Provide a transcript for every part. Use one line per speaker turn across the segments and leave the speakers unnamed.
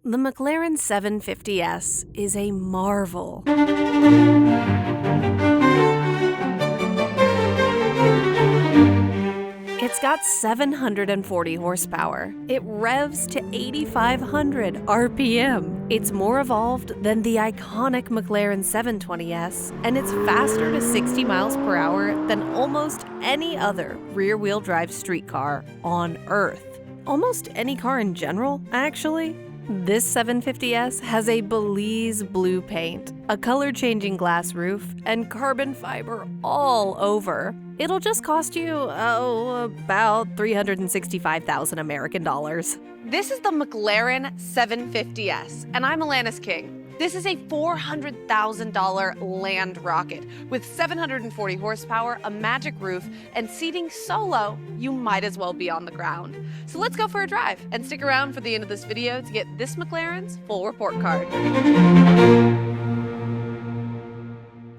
The McLaren 750S is a marvel. It's got 740 horsepower. It revs to 8,500 RPM. It's more evolved than the iconic McLaren 720S, and it's faster to 60 miles per hour than almost any other rear-wheel drive street car on Earth. Almost any car in general, actually. This 750S has a Belize Blue paint, a color-changing glass roof, and carbon fiber all over. It'll just cost you, about $365,000 American dollars.
This is the McLaren 750S, and I'm Alanis King. This is a $400,000 land rocket with 740 horsepower, a magic roof, and seating so low, you might as well be on the ground. So let's go for a drive and stick around for the end of this video to get this McLaren's full report card.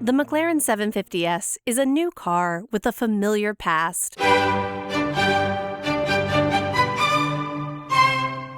The McLaren 750S is a new car with a familiar past.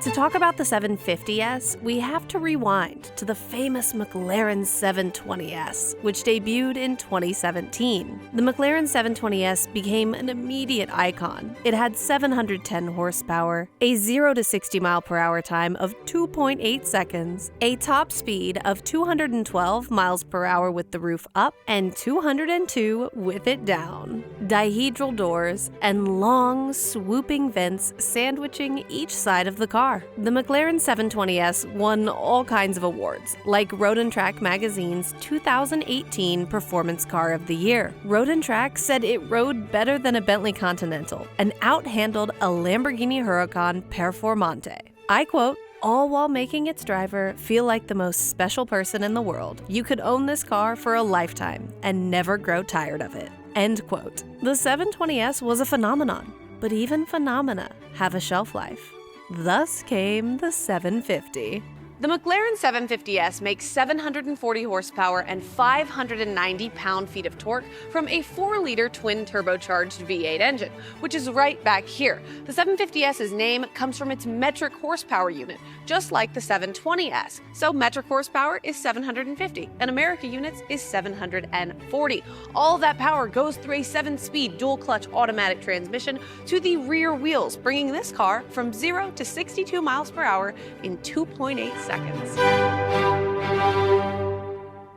To talk about the 750S, we have to rewind to the famous McLaren 720S, which debuted in 2017. The McLaren 720S became an immediate icon. It had 710 horsepower, a 0 to 60 mile per hour time of 2.8 seconds, a top speed of 212 miles per hour with the roof up, and 202 with it down. Dihedral doors and long, swooping vents sandwiching each side of the car. The McLaren 720S won all kinds of awards, like Road & Track magazine's 2018 Performance Car of the Year. Road & Track said it rode better than a Bentley Continental and outhandled a Lamborghini Huracan Performante. I quote, "All while making its driver feel like the most special person in the world. You could own this car for a lifetime and never grow tired of it." End quote. The 720S was a phenomenon, but even phenomena have a shelf life. Thus came the 750.
The McLaren 750S makes 740 horsepower and 590 pound-feet of torque from a 4-liter twin-turbocharged V8 engine, which is right back here. The 750S's name comes from its metric horsepower unit, just like the 720S. So metric horsepower is 750, and America units is 740. All of that power goes through a 7-speed dual-clutch automatic transmission to the rear wheels, bringing this car from 0 to 62 miles per hour in 2.8 seconds.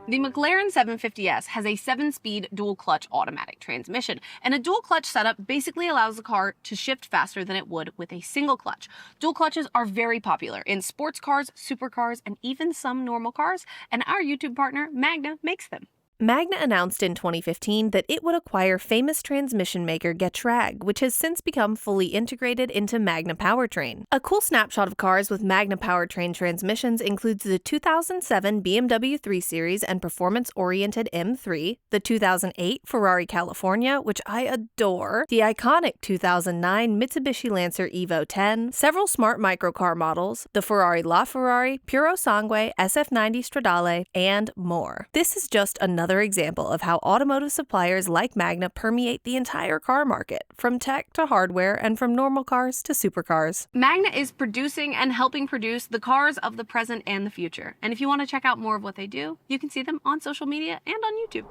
The McLaren 750S has a 7-speed dual-clutch automatic transmission, and a dual-clutch setup basically allows the car to shift faster than it would with a single clutch. Dual clutches are very popular in sports cars, supercars, and even some normal cars, and our YouTube partner, Magna, makes them.
Magna announced in 2015 that it would acquire famous transmission maker Getrag, which has since become fully integrated into Magna Powertrain. A cool snapshot of cars with Magna Powertrain transmissions includes the 2007 BMW 3 Series and performance-oriented M3, the 2008 Ferrari California, which I adore, the iconic 2009 Mitsubishi Lancer Evo 10, several smart microcar models, the Ferrari LaFerrari, Puro Sangue, SF90 Stradale, and more. This is just another example of how automotive suppliers like Magna permeate the entire car market, from tech to hardware and from normal cars to supercars.
Magna is producing and helping produce the cars of the present and the future. And if you want to check out more of what they do, you can see them on social media and on YouTube.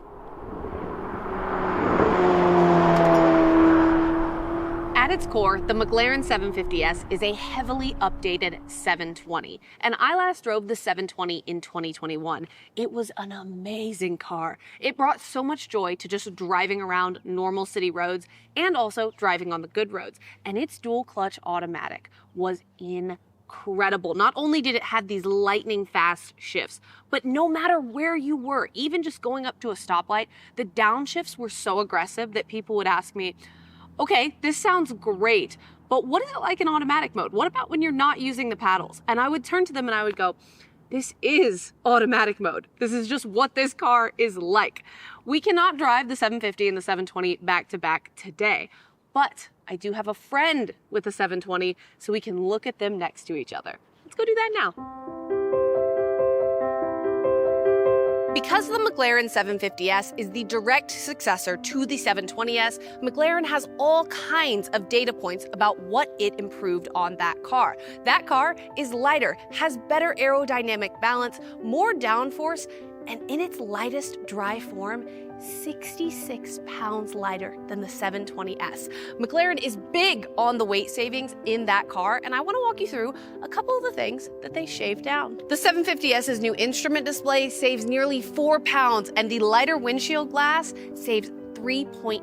At its core, the McLaren 750S is a heavily updated 720, and I last drove the 720 in 2021. It was an amazing car. It brought so much joy to just driving around normal city roads and also driving on the good roads, and its dual clutch automatic was incredible. Not only did it have these lightning fast shifts, but no matter where you were, even just going up to a stoplight, the downshifts were so aggressive that people would ask me, "Okay, this sounds great, but what is it like in automatic mode? What about when you're not using the paddles?" And I would turn to them and I would go, "This is automatic mode. This is just what this car is like." We cannot drive the 750 and the 720 back to back today, but I do have a friend with a 720, so we can look at them next to each other. Let's go do that now. Because Because the McLaren 750S is the direct successor to the 720S, McLaren has all kinds of data points about what it improved on that car. That car is lighter, has better aerodynamic balance, more downforce, and in its lightest dry form, 66 pounds lighter than the 720S. McLaren is big on the weight savings in that car, and I want to walk you through a couple of the things that they shaved down. The 750S's new instrument display saves nearly 4 pounds, and the lighter windshield glass saves 3.5.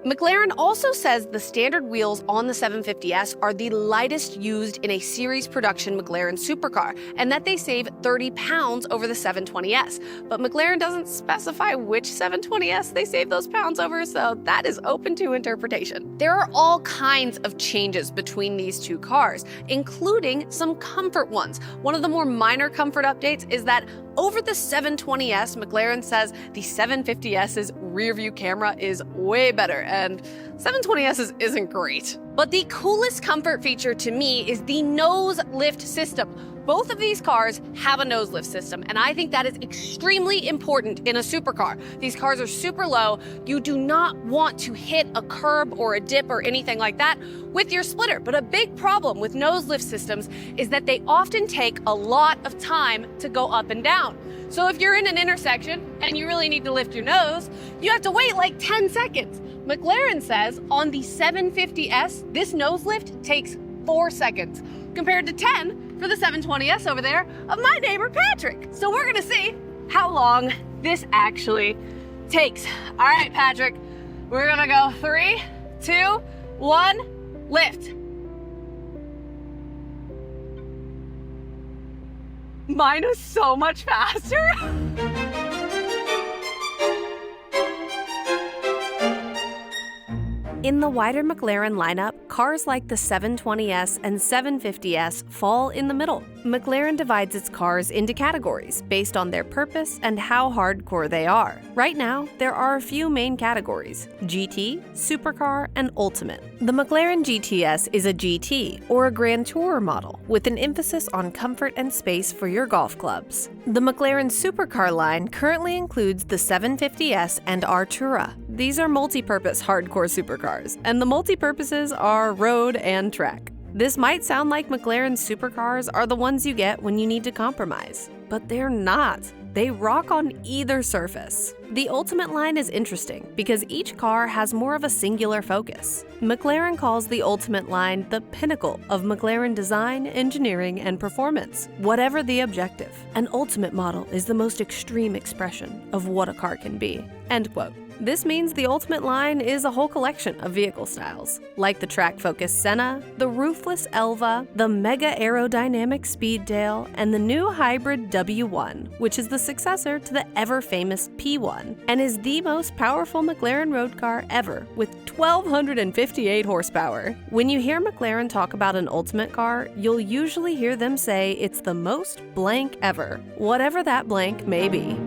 McLaren also says the standard wheels on the 750S are the lightest used in a series production McLaren supercar, and that they save 30 pounds over the 720S. But McLaren doesn't specify which 720S they save those pounds over, so that is open to interpretation. There are all kinds of changes between these two cars, including some comfort ones. One of the more minor comfort updates is that over the 720S, McLaren says the 750S's rear view camera is way better, and 720S's isn't great. But the coolest comfort feature to me is the nose lift system. Both of these cars have a nose lift system, and I think that is extremely important in a supercar. These cars are super low. You do not want to hit a curb or a dip or anything like that with your splitter. But a big problem with nose lift systems is that they often take a lot of time to go up and down. So if you're in an intersection and you really need to lift your nose, you have to wait like 10 seconds. McLaren says on the 750S, this nose lift takes 4 seconds, compared to 10 for the 720S over there of my neighbor Patrick. So we're gonna see how long this actually takes. All right, Patrick, we're gonna go 3, 2, 1, lift. Mine is so much faster.
In the wider McLaren lineup, cars like the 720S and 750S fall in the middle. McLaren divides its cars into categories based on their purpose and how hardcore they are. Right now, there are a few main categories: GT, Supercar, and Ultimate. The McLaren GTS is a GT, or a Grand Tourer model, with an emphasis on comfort and space for your golf clubs. The McLaren Supercar line currently includes the 750S and Artura. These are multi-purpose hardcore supercars, and the multi-purposes are road and track. This might sound like McLaren supercars are the ones you get when you need to compromise, but they're not. They rock on either surface. The Ultimate line is interesting because each car has more of a singular focus. McLaren calls the Ultimate line the pinnacle of McLaren design, engineering, and performance, whatever the objective. An Ultimate model is the most extreme expression of what a car can be. End quote. This means the Ultimate line is a whole collection of vehicle styles, like the track-focused Senna, the roofless Elva, the mega aerodynamic Speeddale, and the new hybrid W1, which is the successor to the ever-famous P1, and is the most powerful McLaren road car ever, with 1,258 horsepower. When you hear McLaren talk about an Ultimate car, you'll usually hear them say it's the most blank ever, whatever that blank may be.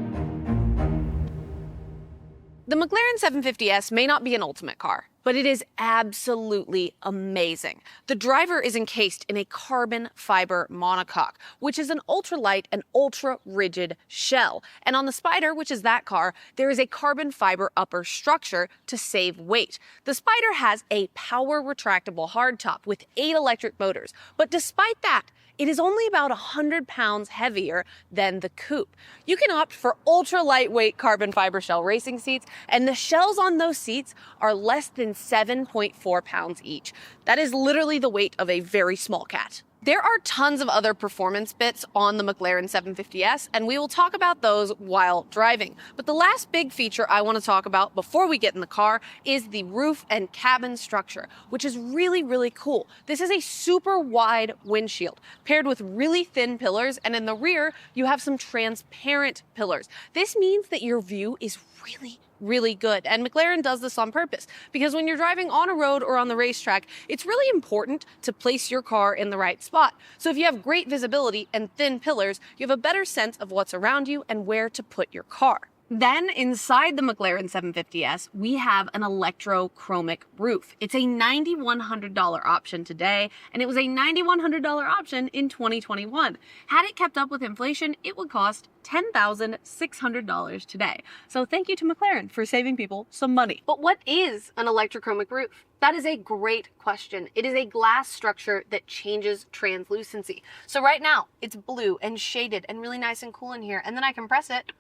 The McLaren 750S may not be an Ultimate car, but it is absolutely amazing. The driver is encased in a carbon fiber monocoque, which is an ultralight and ultra-rigid shell. And on the Spider, which is that car, there is a carbon fiber upper structure to save weight. The Spider has a power retractable hardtop with 8 electric motors, but despite that, it is only about 100 pounds heavier than the coupe. You can opt for ultra lightweight carbon fiber shell racing seats, and the shells on those seats are less than 7.4 pounds each. That is literally the weight of a very small cat. There are tons of other performance bits on the McLaren 750S, and we will talk about those while driving. But the last big feature I want to talk about before we get in the car is the roof and cabin structure, which is really, really cool. This is a super wide windshield paired with really thin pillars, and in the rear, you have some transparent pillars. This means that your view is really good. And McLaren does this on purpose because when you're driving on a road or on the racetrack, it's really important to place your car in the right spot. So if you have great visibility and thin pillars, you have a better sense of what's around you and where to put your car. Then inside the McLaren 750S, we have an electrochromic roof. It's a $9,100 option today, and it was a $9,100 option in 2021. Had it kept up with inflation, it would cost $10,600 today. So thank you to McLaren for saving people some money. But what is an electrochromic roof? That is a great question. It is a glass structure that changes translucency. So right now, it's blue and shaded and really nice and cool in here, and then I compress it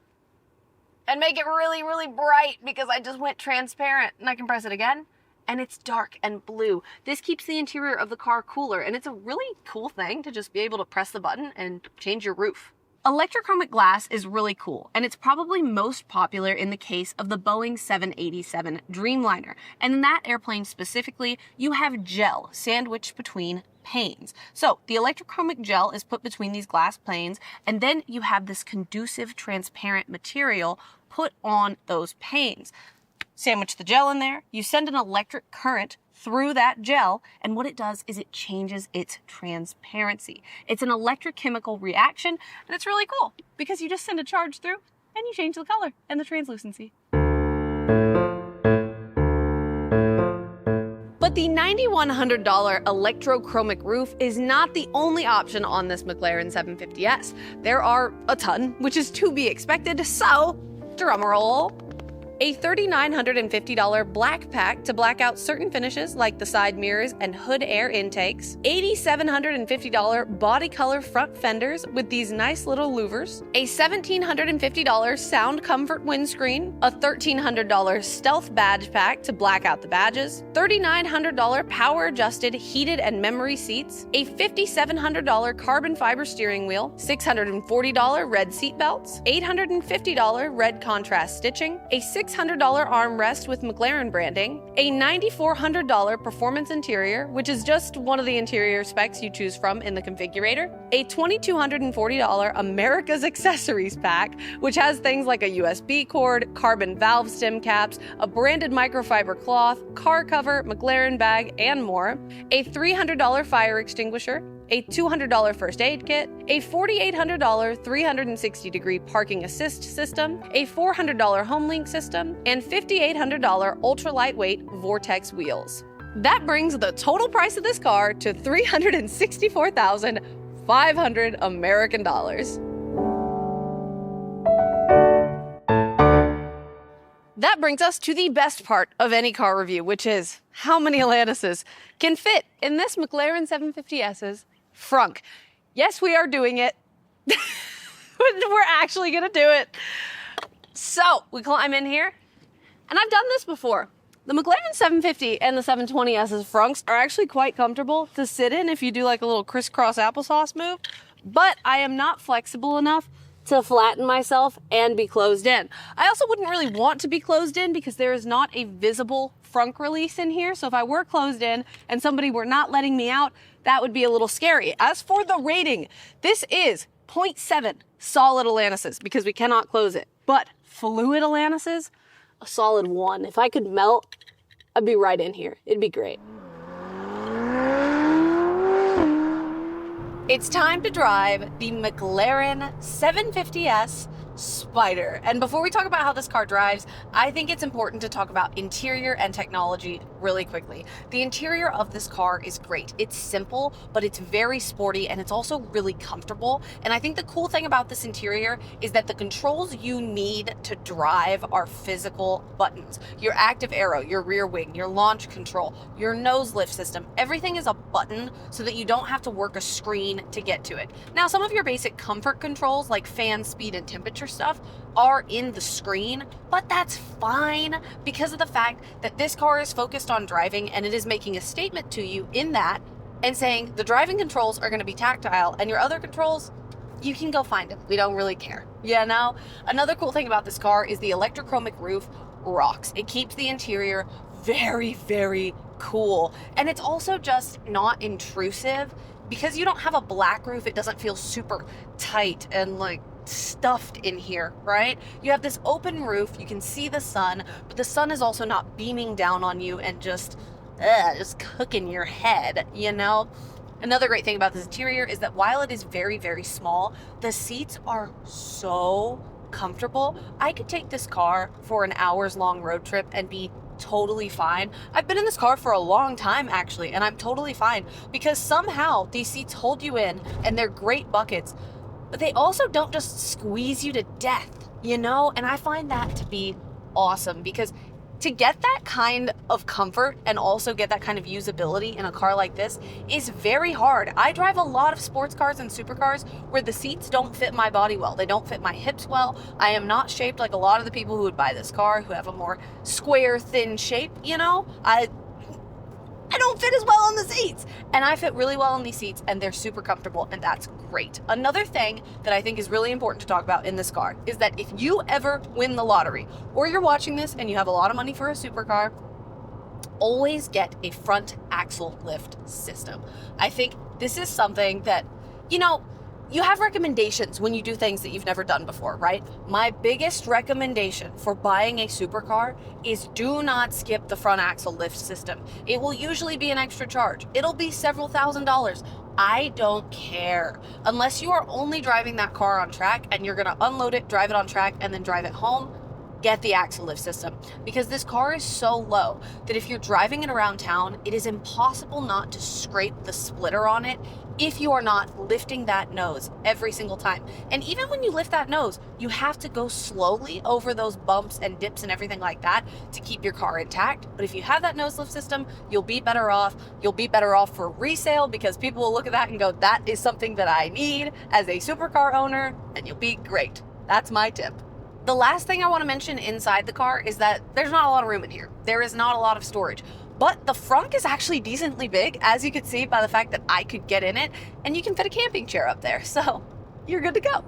and make it really, really bright because I just went transparent, and I can press it again and it's dark and blue. This keeps the interior of the car cooler, and it's a really cool thing to just be able to press the button and change your roof. Electrochromic glass is really cool, and it's probably most popular in the case of the Boeing 787 Dreamliner. And in that airplane specifically, you have gel sandwiched between panes. So the electrochromic gel is put between these glass planes, and then you have this conducive transparent material put on those panes. Sandwich the gel in there, you send an electric current through that gel, and what it does is it changes its transparency. It's an electrochemical reaction, and it's really cool because you just send a charge through and you change the color and the translucency. But the $9,100 electrochromic roof is not the only option on this McLaren 750S. There are a ton, which is to be expected, so drumroll. A $3,950 black pack to black out certain finishes like the side mirrors and hood air intakes, $8,750 body color front fenders with these nice little louvers, a $1,750 sound comfort windscreen, a $1,300 stealth badge pack to black out the badges, $3,900 power adjusted heated and memory seats, a $5,700 carbon fiber steering wheel, $640 red seat belts, $850 red contrast stitching, a $600 armrest with McLaren branding, a $9,400 performance interior, which is just one of the interior specs you choose from in the configurator, a $2,240 America's Accessories pack, which has things like a USB cord, carbon valve stem caps, a branded microfiber cloth, car cover, McLaren bag, and more, a $300 fire extinguisher, a $200 first aid kit, a $4,800 360-degree parking assist system, a $400 home link system, and $5,800 ultra-lightweight Vortex wheels. That brings the total price of this car to $364,500 American dollars. That brings us to the best part of any car review, which is how many Atlantises can fit in this McLaren 750S's Frunk. Yes, we are doing it. We're actually gonna do it. So we climb in here, and I've done this before. The McLaren 750 and the 720S's Frunks are actually quite comfortable to sit in if you do like a little crisscross applesauce move, but I am not flexible enough to flatten myself and be closed in. I also wouldn't really want to be closed in because there is not a visible frunk release in here. So if I were closed in and somebody were not letting me out, that would be a little scary. As for the rating, this is 0.7 solid Atlantises because we cannot close it. But fluid Atlantises, a solid 1. If I could melt, I'd be right in here. It'd be great. It's time to drive the McLaren 750S Spider. And before we talk about how this car drives, I think it's important to talk about interior and technology really quickly. The interior of this car is great. It's simple, but it's very sporty, and it's also really comfortable. And I think the cool thing about this interior is that the controls you need to drive are physical buttons. Your active aero, your rear wing, your launch control, your nose lift system, everything is a button so that you don't have to work a screen to get to it. Now, some of your basic comfort controls like fan speed and temperature stuff are in the screen, but that's fine because of the fact that this car is focused on driving, and it is making a statement to you in that and saying the driving controls are going to be tactile and your other controls, you can go find them. We don't really care. Yeah, now, another cool thing about this car is the electrochromic roof rocks. It keeps the interior very, very cool, and it's also just not intrusive. Because you don't have a black roof, it doesn't feel super tight and like stuffed in here, right? You have this open roof, you can see the sun, but the sun is also not beaming down on you and just cooking your head, you know? Another great thing about this interior is that while it is very, very small, the seats are so comfortable. I could take this car for an hour's long road trip and be totally fine. I've been in this car for a long time actually, and I'm totally fine because somehow these seats hold you in and they're great buckets, but they also don't just squeeze you to death, you know? And I find that to be awesome because to get that kind of comfort and also get that kind of usability in a car like this is very hard. I drive a lot of sports cars and supercars where the seats don't fit my body well. They don't fit my hips well. I am not shaped like a lot of the people who would buy this car who have a more square, thin shape, you know? I don't fit as well on the seats, and I fit really well on these seats, and they're super comfortable, and that's great. Another thing that I think is really important to talk about in this car is that if you ever win the lottery, or you're watching this and you have a lot of money for a supercar, always get a front axle lift system. I think this is something that, you know, you have recommendations when you do things that you've never done before, right? My biggest recommendation for buying a supercar is do not skip the front axle lift system. It will usually be an extra charge. It'll be several $1,000s. I don't care. Unless you are only driving that car on track and you're gonna unload it, drive it on track, and then drive it home, get the axle lift system, because this car is so low that if you're driving it around town, it is impossible not to scrape the splitter on it if you are not lifting that nose every single time. And even when you lift that nose, you have to go slowly over those bumps and dips and everything like that to keep your car intact. But if you have that nose lift system, you'll be better off. You'll be better off for resale because people will look at that and go, that is something that I need as a supercar owner, and you'll be great. That's my tip. The last thing I want to mention inside the car is that there's not a lot of room in here. There is not a lot of storage. But the Frunk is actually decently big, as you can see by the fact that I could get in it, and you can fit a camping chair up there, so you're good to go.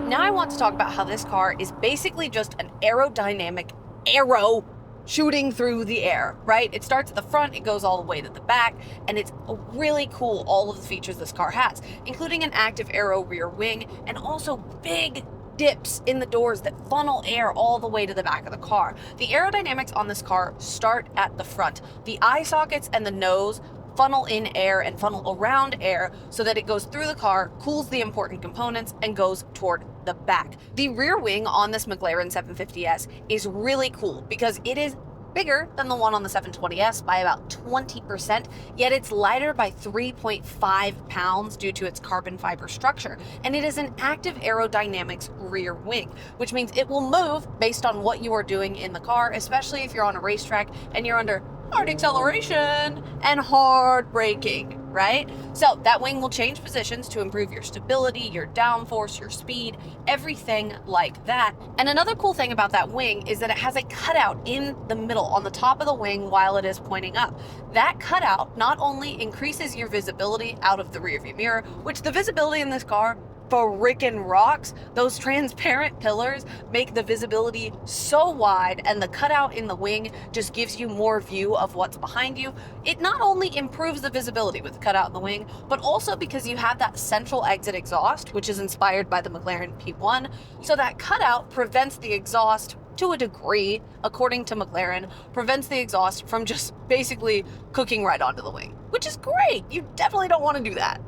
Now I want to talk about how this car is basically just an aerodynamic arrow shooting through the air, right? It starts at the front, it goes all the way to the back, and it's really cool, all of the features this car has, including an active aero rear wing and also big dips in the doors that funnel air all the way to the back of the car. The aerodynamics on this car start at the front. The eye sockets and the nose funnel in air and funnel around air so that it goes through the car, cools the important components, and goes toward the back. The rear wing on this McLaren 750S is really cool because it is bigger than the one on the 720S by about 20%, yet it's lighter by 3.5 pounds due to its carbon fiber structure. And it is an active aerodynamics rear wing, which means it will move based on what you are doing in the car, especially if you're on a racetrack and you're under hard acceleration and hard braking, right? So that wing will change positions to improve your stability, your downforce, your speed, everything like that. And another cool thing about that wing is that it has a cutout in the middle on the top of the wing while it is pointing up. That cutout not only increases your visibility out of the rearview mirror, which the visibility in this car frickin' rocks. Those transparent pillars make the visibility so wide, and the cutout in the wing just gives you more view of what's behind you. It not only improves the visibility with the cutout in the wing, but also because you have that central exit exhaust, which is inspired by the McLaren P1. So that cutout prevents the exhaust to a degree, according to McLaren, prevents the exhaust from just basically cooking right onto the wing, which is great. You definitely don't want to do that.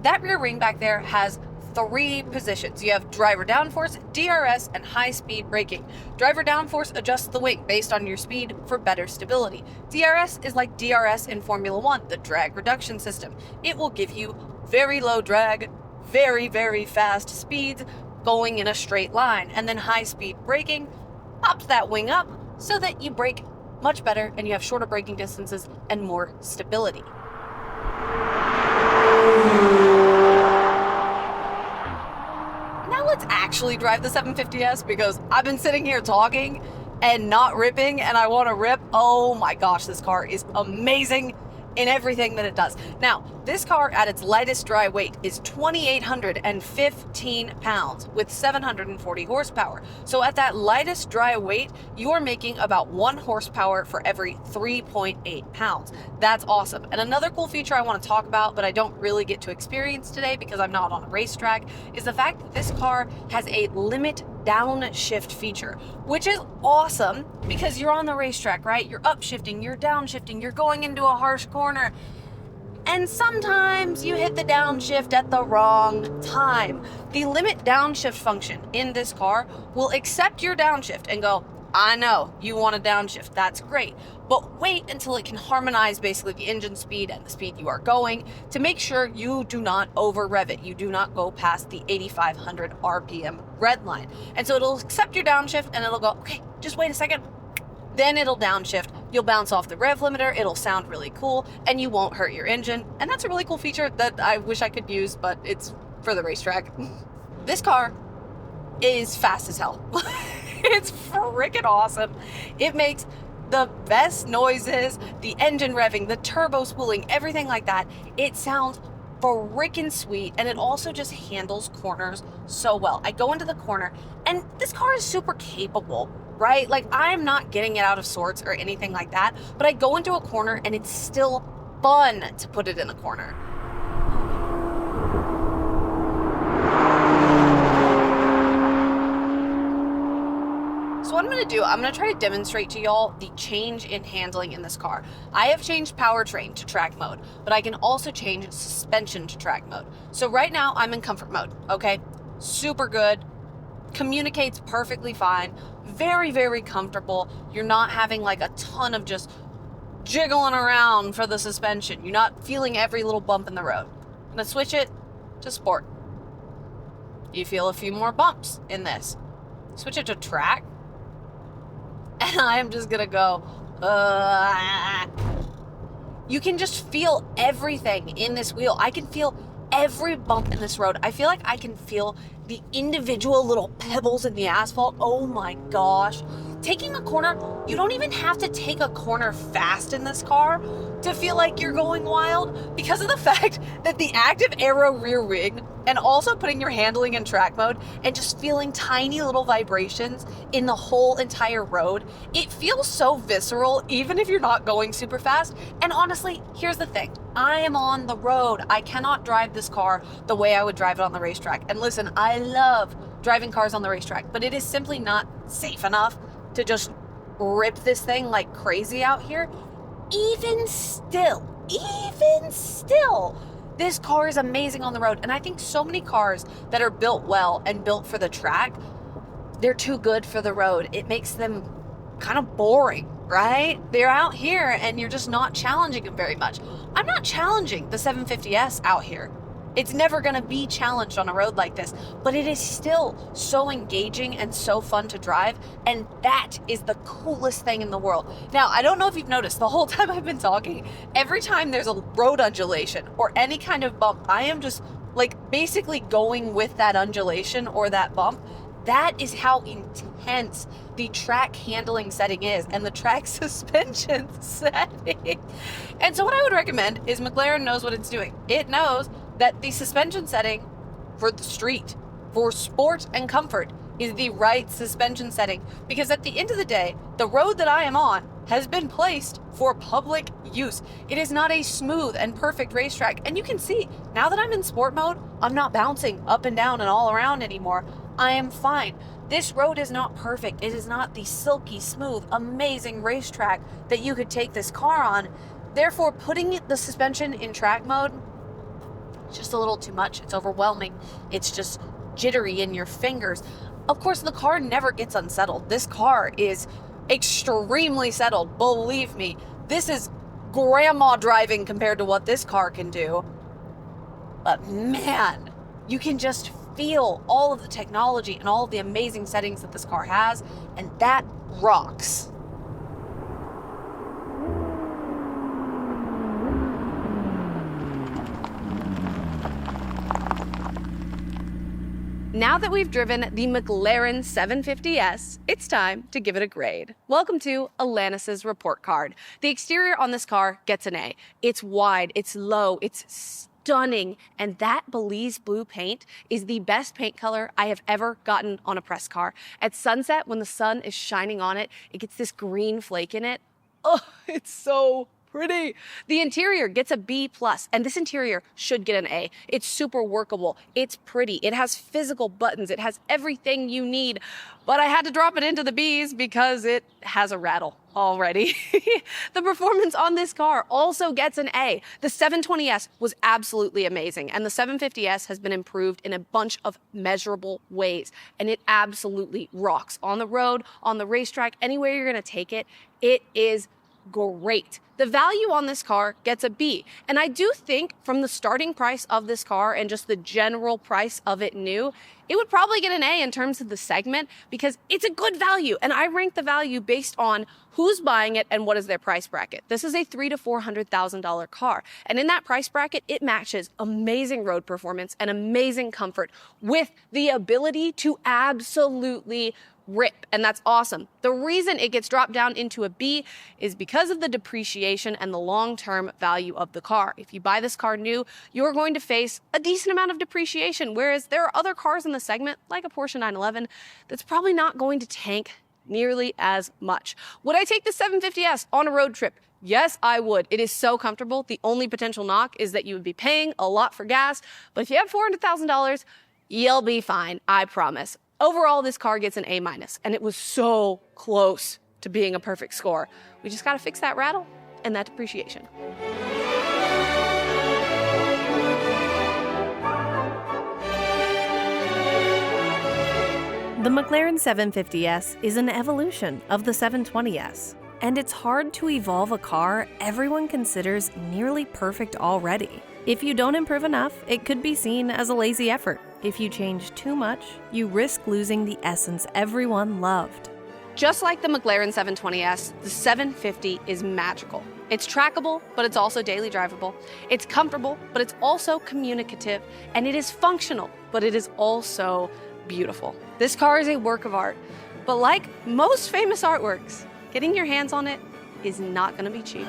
That rear wing back there has 3 positions. You have driver downforce, DRS, and high-speed braking. Driver downforce adjusts the wing based on your speed for better stability. DRS is like DRS in Formula 1, the drag reduction system. It will give you very low drag, very, very fast speeds going in a straight line. And then high-speed braking pops that wing up so that you brake much better and you have shorter braking distances and more stability. Now let's actually drive the 750S, because I've been sitting here talking and not ripping, and I want to rip. Oh my gosh, this car is amazing in everything that it does. Now, this car at its lightest dry weight is 2,815 pounds with 740 horsepower. So at that lightest dry weight, you are making about 1 horsepower for every 3.8 pounds. That's awesome. And another cool feature I want to talk about, but I don't really get to experience today because I'm not on a racetrack, is the fact that this car has a limit downshift feature, which is awesome because you're on the racetrack, right? You're upshifting, you're downshifting, you're going into a harsh corner.
And sometimes you hit the downshift at the wrong time. The limit downshift function in this car will accept your downshift and go, I know you want a downshift, that's great, but wait until it can harmonize basically the engine speed and the speed you are going to make sure you do not over rev it. You do not go past the 8,500 RPM red line. And so it'll accept your downshift and it'll go, okay, just wait a second. Then it'll downshift, you'll bounce off the rev limiter, it'll sound really cool, and you won't hurt your engine. And that's a really cool feature that I wish I could use, but it's for the racetrack. This car is fast as hell. It's freaking awesome. It makes the best noises, the engine revving, the turbo spooling, everything like that. It sounds freaking sweet, and it also just handles corners so well. I go into the corner, and this car is super capable, right? Like, I'm not getting it out of sorts or anything like that, but I go into a corner, and it's still fun to put it in a corner. So what I'm going to do, I'm going to try to demonstrate to y'all the change in handling in this car. I have changed powertrain to track mode, but I can also change suspension to track mode. So right now I'm in comfort mode, okay? Super good, communicates perfectly fine, very, very comfortable. You're not having like a ton of just jiggling around for the suspension. You're not feeling every little bump in the road. I'm going to switch it to sport. You feel a few more bumps in this. Switch it to track. And I'm just gonna go, You can just feel everything in this wheel. I can feel every bump in this road. I feel like I can feel the individual little pebbles in the asphalt. Oh my gosh. Taking a corner, you don't even have to take a corner fast in this car to feel like you're going wild because of the fact that the active aero rear wing and also putting your handling in track mode and just feeling tiny little vibrations in the whole entire road. It feels so visceral, even if you're not going super fast. And honestly, here's the thing. I am on the road. I cannot drive this car the way I would drive it on the racetrack. And listen, I love driving cars on the racetrack, but it is simply not safe enough to just rip this thing like crazy out here. Even still, this car is amazing on the road. And I think so many cars that are built well and built for the track, they're too good for the road. It makes them kind of boring, right? They're out here and you're just not challenging them very much. I'm not challenging the 750S out here. It's never going to be challenged on a road like this, but it is still so engaging and so fun to drive, and that is the coolest thing in the world. Now, I don't know if you've noticed, the whole time I've been talking, every time there's a road undulation or any kind of bump, I am just like basically going with that undulation or that bump. That is how intense the track handling setting is and the track suspension setting. And so what I would recommend is McLaren knows what it's doing. It knows that the suspension setting for the street, for sport and comfort, is the right suspension setting. Because at the end of the day, the road that I am on has been placed for public use. It is not a smooth and perfect racetrack. And you can see, now that I'm in sport mode, I'm not bouncing up and down and all around anymore. I am fine. This road is not perfect. It is not the silky, smooth, amazing racetrack that you could take this car on. Therefore, putting the suspension in track mode, just a little too much. It's overwhelming. It's just jittery in your fingers. Of course, the car never gets unsettled. This car is extremely settled. Believe me, this is grandma driving compared to what this car can do. But man, you can just feel all of the technology and all of the amazing settings that this car has, and that rocks.
Now that we've driven the McLaren 750S, it's time to give it a grade. Welcome to Alanis's report card. The exterior on this car gets an A. It's wide, it's low, it's stunning, and that Belize Blue paint is the best paint color I have ever gotten on a press car. At sunset, when the sun is shining on it, it gets this green flake in it. Oh, it's so pretty. The interior gets a B+, and this interior should get an A. It's super workable. It's pretty. It has physical buttons. It has everything you need. But I had to drop it into the B's because it has a rattle already. The performance on this car also gets an A. The 720S was absolutely amazing, and the 750S has been improved in a bunch of measurable ways, and it absolutely rocks. On the road, on the racetrack, anywhere you're gonna take it, it is great. The value on this car gets a B. And I do think from the starting price of this car and just the general price of it new, it would probably get an A in terms of the segment because it's a good value. And I rank the value based on who's buying it and what is their price bracket. This is a $300,000 to $400,000 car. And in that price bracket, it matches amazing road performance and amazing comfort with the ability to absolutely rip, and that's awesome. The reason it gets dropped down into a B is because of the depreciation and the long-term value of the car. If you buy this car new, you're going to face a decent amount of depreciation, whereas there are other cars in the segment, like a Porsche 911, that's probably not going to tank nearly as much. Would I take the 750S on a road trip? Yes, I would. It is so comfortable. The only potential knock is that you would be paying a lot for gas, but if you have $400,000, you'll be fine, I promise. Overall, this car gets an A-, and it was so close to being a perfect score. We just gotta fix that rattle and that depreciation.
The McLaren 750S is an evolution of the 720S, and it's hard to evolve a car everyone considers nearly perfect already. If you don't improve enough, it could be seen as a lazy effort. If you change too much, you risk losing the essence everyone loved.
Just like the McLaren 720S, the 750 is magical. It's trackable, but it's also daily drivable. It's comfortable, but it's also communicative. And it is functional, but it is also beautiful. This car is a work of art. But like most famous artworks, getting your hands on it is not gonna be cheap.